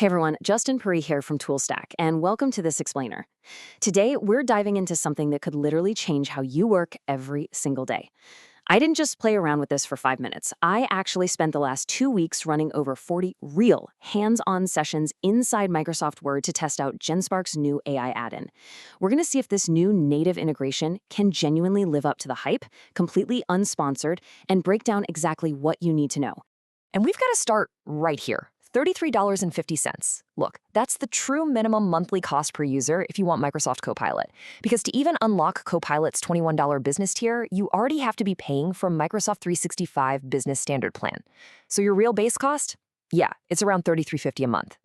Hey everyone, Justin Puri here from ToolStack, and welcome to this explainer. Today, we're diving into something that could literally change how you work every single day. I didn't just play around with this for 5 minutes. I actually spent the last 2 weeks running over 40 real, hands-on sessions inside Microsoft Word to test out Genspark's new AI add-in. We're going to see if this new native integration can genuinely live up to the hype, completely unsponsored, and break down exactly what you need to know. And we've got to start right here. $33.50. Look, that's the true minimum monthly cost per user if you want Microsoft Copilot. Because to even unlock Copilot's $21 business tier, you already have to be paying from Microsoft 365 Business Standard Plan. So your real base cost? Yeah, it's around $33.50 a month.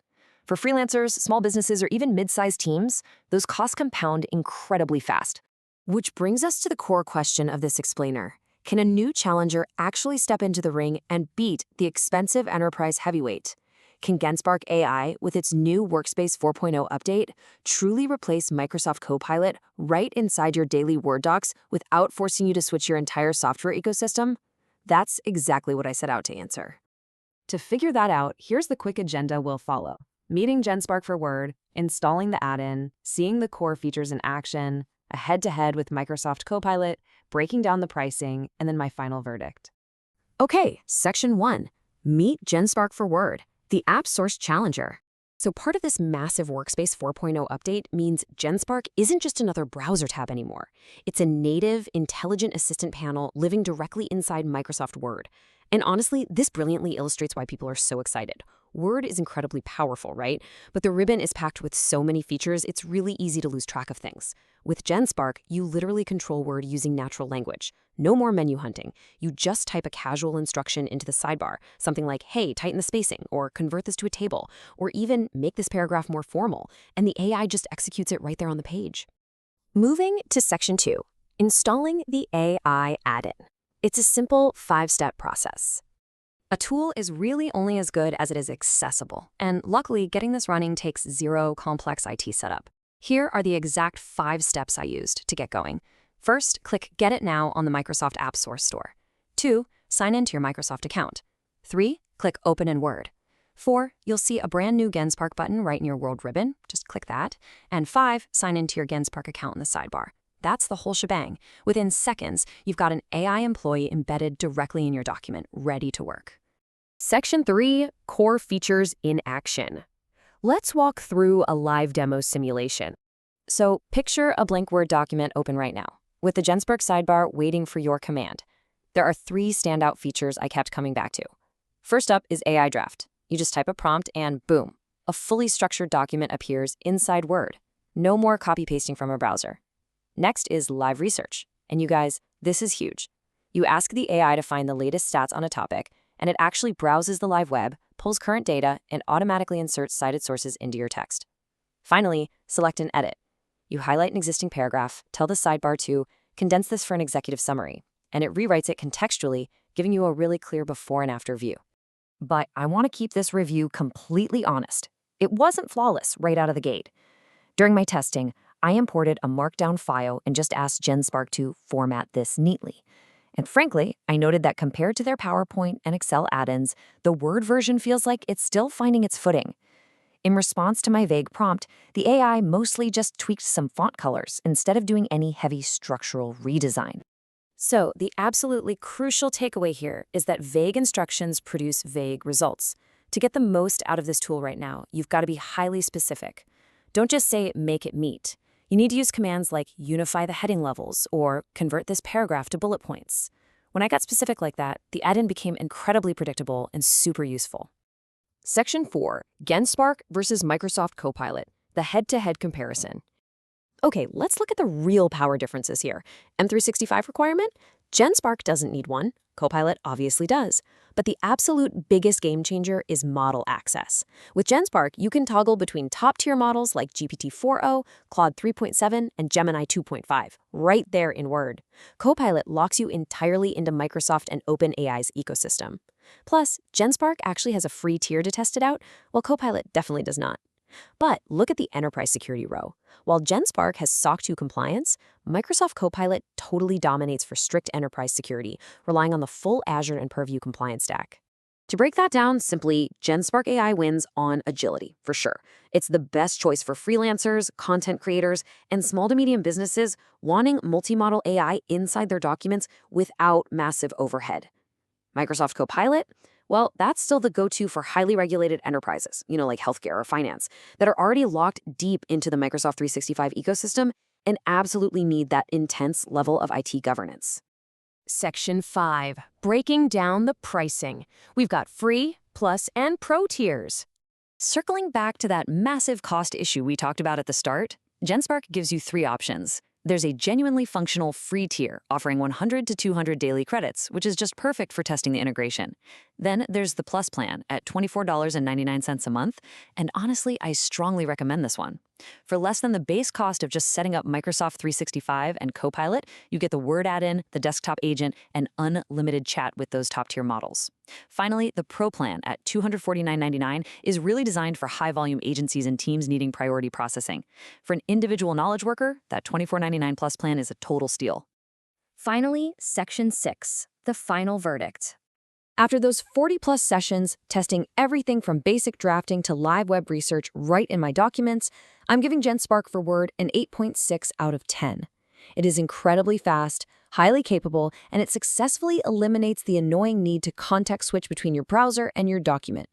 For freelancers, small businesses, or even mid-sized teams, those costs compound incredibly fast. Which brings us to the core question of this explainer. Can a new challenger actually step into the ring and beat the expensive enterprise heavyweight? Can Genspark AI, with its new Workspace 4.0 update, truly replace Microsoft Copilot right inside your daily Word docs without forcing you to switch your entire software ecosystem? That's exactly what I set out to answer. To figure that out, here's the quick agenda we'll follow. Meeting Genspark for Word, installing the add-in, seeing the core features in action, a head-to-head with Microsoft Copilot, breaking down the pricing, and then my final verdict. Okay, Section 1. Meet Genspark for Word, the AppSource challenger. So part of this massive Workspace 4.0 update means Genspark isn't just another browser tab anymore. It's a native, intelligent assistant panel living directly inside Microsoft Word. And honestly, this brilliantly illustrates why people are so excited. Word is incredibly powerful, right? But the ribbon is packed with so many features, it's really easy to lose track of things. With Genspark, you literally control Word using natural language. No more menu hunting. You just type a casual instruction into the sidebar, something like, hey, tighten the spacing, or convert this to a table, or even make this paragraph more formal, and the AI just executes it right there on the page. Moving to Section 2, installing the AI add-in. It's a simple 5-step process. A tool is really only as good as it is accessible, and luckily, getting this running takes zero complex IT setup. Here are the exact 5 steps I used to get going. First, click Get It Now on the Microsoft AppSource store. 2, sign into your Microsoft account. 3, click Open in Word. 4, you'll see a brand new Genspark button right in your World ribbon. Just click that. And 5, sign into your Genspark account in the sidebar. That's the whole shebang. Within seconds, you've got an AI employee embedded directly in your document, ready to work. Section 3, Core Features in Action. Let's walk through a live demo simulation. So picture a blank Word document open right now, with the Genspark sidebar waiting for your command. There are 3 standout features I kept coming back to. First up is AI Draft. You just type a prompt and boom, a fully structured document appears inside Word. No more copy-pasting from a browser. Next is Live Research. And you guys, this is huge. You ask the AI to find the latest stats on a topic, and it actually browses the live web, pulls current data, and automatically inserts cited sources into your text. Finally, select and edit. You highlight an existing paragraph, tell the sidebar to condense this for an executive summary, and it rewrites it contextually, giving you a really clear before and after view. But I want to keep this review completely honest. It wasn't flawless right out of the gate. During my testing, I imported a markdown file and just asked Genspark to format this neatly. And frankly, I noted that compared to their PowerPoint and Excel add-ins, the Word version feels like it's still finding its footing. In response to my vague prompt, the AI mostly just tweaked some font colors instead of doing any heavy structural redesign. So the absolutely crucial takeaway here is that vague instructions produce vague results. To get the most out of this tool right now, you've got to be highly specific. Don't just say, make it meet. You need to use commands like unify the heading levels or convert this paragraph to bullet points. When I got specific like that, the add-in became incredibly predictable and super useful. Section 4, Genspark versus Microsoft Copilot, the head-to-head comparison. Okay, let's look at the real power differences here. M365 requirement? Genspark doesn't need one. Copilot obviously does. But the absolute biggest game changer is model access. With Genspark, you can toggle between top-tier models like GPT-4o, Claude 3.7, and Gemini 2.5, right there in Word. Copilot locks you entirely into Microsoft and OpenAI's ecosystem. Plus, Genspark actually has a free tier to test it out, while Copilot definitely does not. But look at the enterprise security row. While Genspark has SOC 2 compliance, Microsoft Copilot totally dominates for strict enterprise security, relying on the full Azure and Purview compliance stack. To break that down, simply, Genspark AI wins on agility, for sure. It's the best choice for freelancers, content creators, and small to medium businesses wanting multi-model AI inside their documents without massive overhead. Microsoft Copilot? Well, that's still the go-to for highly regulated enterprises, like healthcare or finance, that are already locked deep into the Microsoft 365 ecosystem and absolutely need that intense level of IT governance. Section 5. Breaking down the pricing. We've got free, plus, and pro tiers. Circling back to that massive cost issue we talked about at the start, Genspark gives you 3 options. There's a genuinely functional free tier offering 100 to 200 daily credits, which is just perfect for testing the integration. Then there's the Plus plan at $24.99 a month, and honestly, I strongly recommend this one. For less than the base cost of just setting up Microsoft 365 and Copilot, you get the Word add-in, the desktop agent, and unlimited chat with those top-tier models. Finally, the Pro plan at $249.99 is really designed for high-volume agencies and teams needing priority processing. For an individual knowledge worker, that $24.99 Plus plan is a total steal. Finally, Section 6, the final verdict. After those 40-plus sessions, testing everything from basic drafting to live web research right in my documents, I'm giving Genspark for Word an 8.6 out of 10. It is incredibly fast, highly capable, and it successfully eliminates the annoying need to context switch between your browser and your document.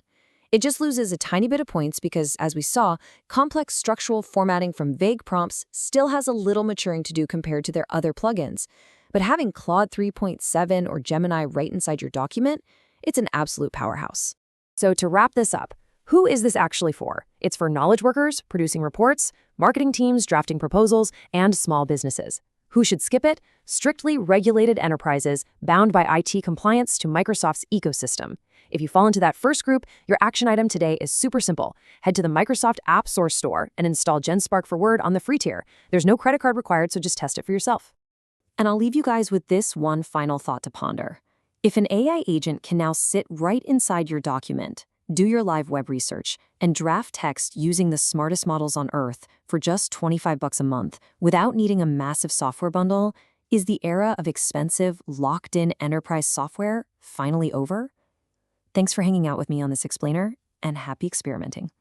It just loses a tiny bit of points because, as we saw, complex structural formatting from vague prompts still has a little maturing to do compared to their other plugins. But having Claude 3.7 or Gemini right inside your document, it's an absolute powerhouse. So to wrap this up, who is this actually for? It's for knowledge workers, producing reports, marketing teams, drafting proposals, and small businesses. Who should skip it? Strictly regulated enterprises bound by IT compliance to Microsoft's ecosystem. If you fall into that first group, your action item today is super simple. Head to the Microsoft AppSource store and install Genspark for Word on the free tier. There's no credit card required, so just test it for yourself. And I'll leave you guys with this one final thought to ponder. If an AI agent can now sit right inside your document, do your live web research, and draft text using the smartest models on Earth for just $25 a month without needing a massive software bundle, is the era of expensive, locked-in enterprise software finally over? Thanks for hanging out with me on this explainer, and happy experimenting.